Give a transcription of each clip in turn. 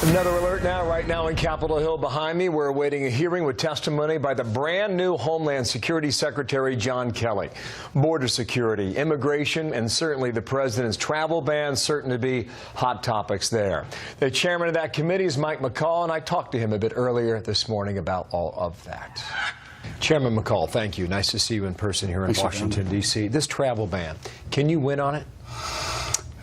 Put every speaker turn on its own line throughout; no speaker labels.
Another alert now, right now in Capitol Hill behind me. We're awaiting a hearing with testimony by the brand new Homeland Security Secretary John Kelly. Border security, immigration, and certainly the president's travel ban certain to be hot topics there. The chairman of that committee is Mike McCaul, and I talked to him a bit earlier this morning about all of that. Chairman McCaul, thank you. Nice to see you in person here in Washington, D.C. This travel ban, can you win on it?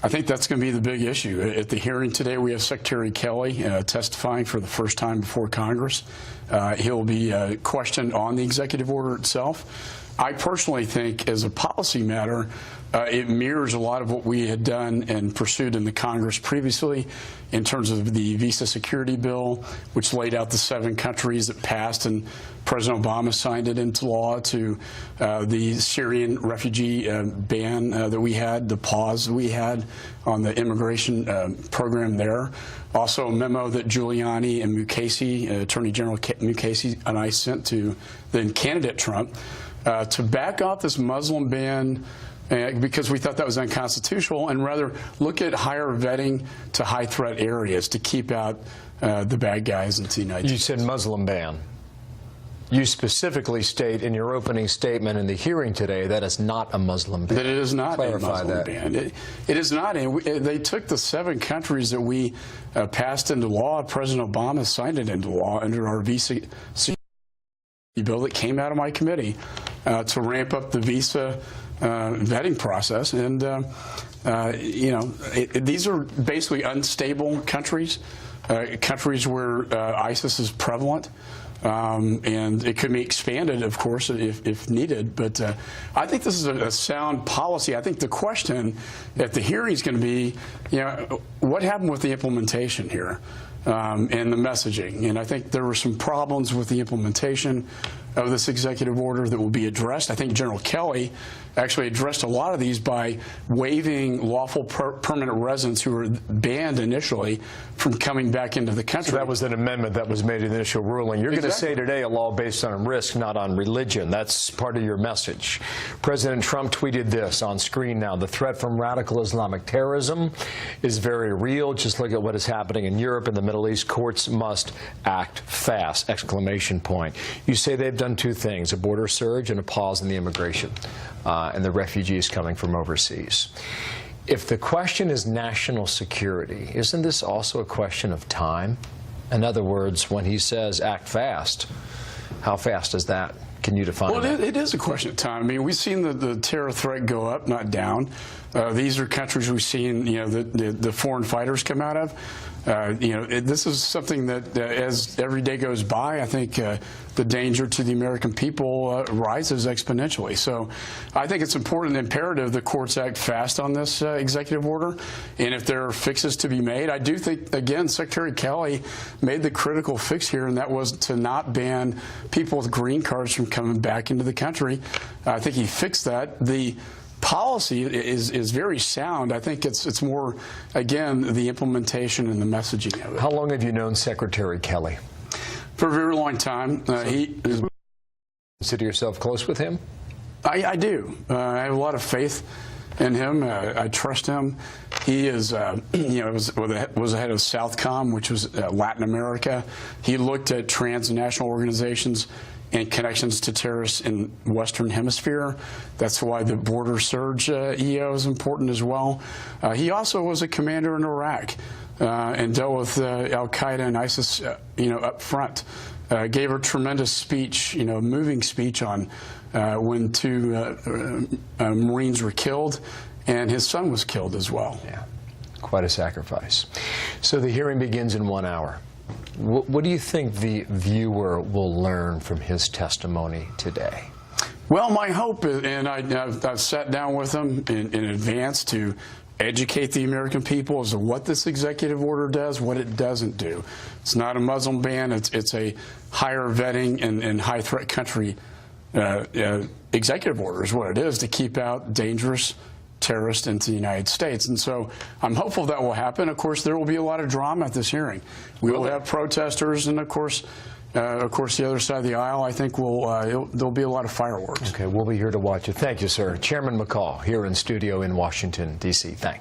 I think that's going to be the big issue. At the hearing today, we have Secretary Kelly testifying for the first time before Congress. He'll be questioned on the executive order itself. I personally think, as a policy matter, it mirrors a lot of what we had done and pursued in the Congress previously in terms of the visa security bill, which laid out the 7 countries that passed, and President Obama signed it into law, to the Syrian refugee ban that we had, the pause that we had on the immigration program there. Also a memo that Giuliani and Mukasey, Attorney General Mukasey and I sent to then candidate Trump to back off this Muslim ban because we thought that was unconstitutional, and rather look at higher vetting to high threat areas to keep out the bad guys into the United States. You
said Muslim ban. You specifically state in your opening statement in the hearing today that it's not a Muslim ban.
That it is not a Muslim ban. It is not. They took the 7 countries that we passed into law. President Obama signed it into law under our visa security bill that came out of my committee to ramp up the visa vetting process. And, you know, these are basically unstable countries, countries where ISIS is prevalent. And it could be expanded, of course, if needed. But I think this is a sound policy. I think the question at the hearing is going to be, you know, what happened with the implementation here and the messaging? And I think there were some problems with the implementation of this executive order that will be addressed. I think General Kelly actually addressed a lot of these by waiving lawful permanent residents who were banned initially from coming back into the country.
So that was an amendment that was made in the initial ruling. You're going to say today a law based on risk, not on religion. That's part of your message. President Trump tweeted this on screen now. The threat from radical Islamic terrorism is very real. Just look at what is happening in Europe and the Middle East. Courts must act fast! Exclamation point. You say they've done 2 things, a border surge and a pause in the immigration and the refugees coming from overseas. If the question is national security, isn't this also a question of time? In other words, when he says act fast, how fast is that? Can you define that?
Well, it is a question of time. I mean, we've seen the terror threat go up, not down. These are countries we've seen, you know, the foreign fighters come out of. You know, this is something that, as every day goes by, I think the danger to the American people rises exponentially. So I think it's important and imperative the courts act fast on this executive order. And if there are fixes to be made, I do think, again, Secretary Kelly made the critical fix here, and that was to not ban people with green cards from coming back into the country. I think he fixed that. The policy is very sound. I think it's more, again, the implementation and the messaging of it.
How long have you known Secretary Kelly?
For a very long time.
Consider yourself close with him?
I do. I have a lot of faith in him. I trust him. He is, you know, was the head of Southcom, which was Latin America. He looked at transnational organizations and connections to terrorists in the Western Hemisphere. That's why the border surge EO is important as well. He also was a commander in Iraq and dealt with Al-Qaeda and ISIS, you know, up front. Gave a tremendous speech, you know, moving speech on when 2 Marines were killed, and his son was killed as well.
Yeah, quite a sacrifice. So the hearing begins in 1 hour. What do you think the viewer will learn from his testimony today?
Well, my hope is, and I've sat down with him in advance to educate the American people as to what this executive order does, what it doesn't do. It's not a Muslim ban. It's a higher vetting and high threat country executive order is what it is, to keep out dangerous terrorists into the United States. And so I'm hopeful that will happen. Of course, there will be a lot of drama at this hearing. We will have protesters, and of course, the other side of the aisle, I think there'll be a lot of fireworks.
Okay, we'll be here to watch it. Thank you, sir. Chairman McCaul here in studio in Washington, D.C. Thanks.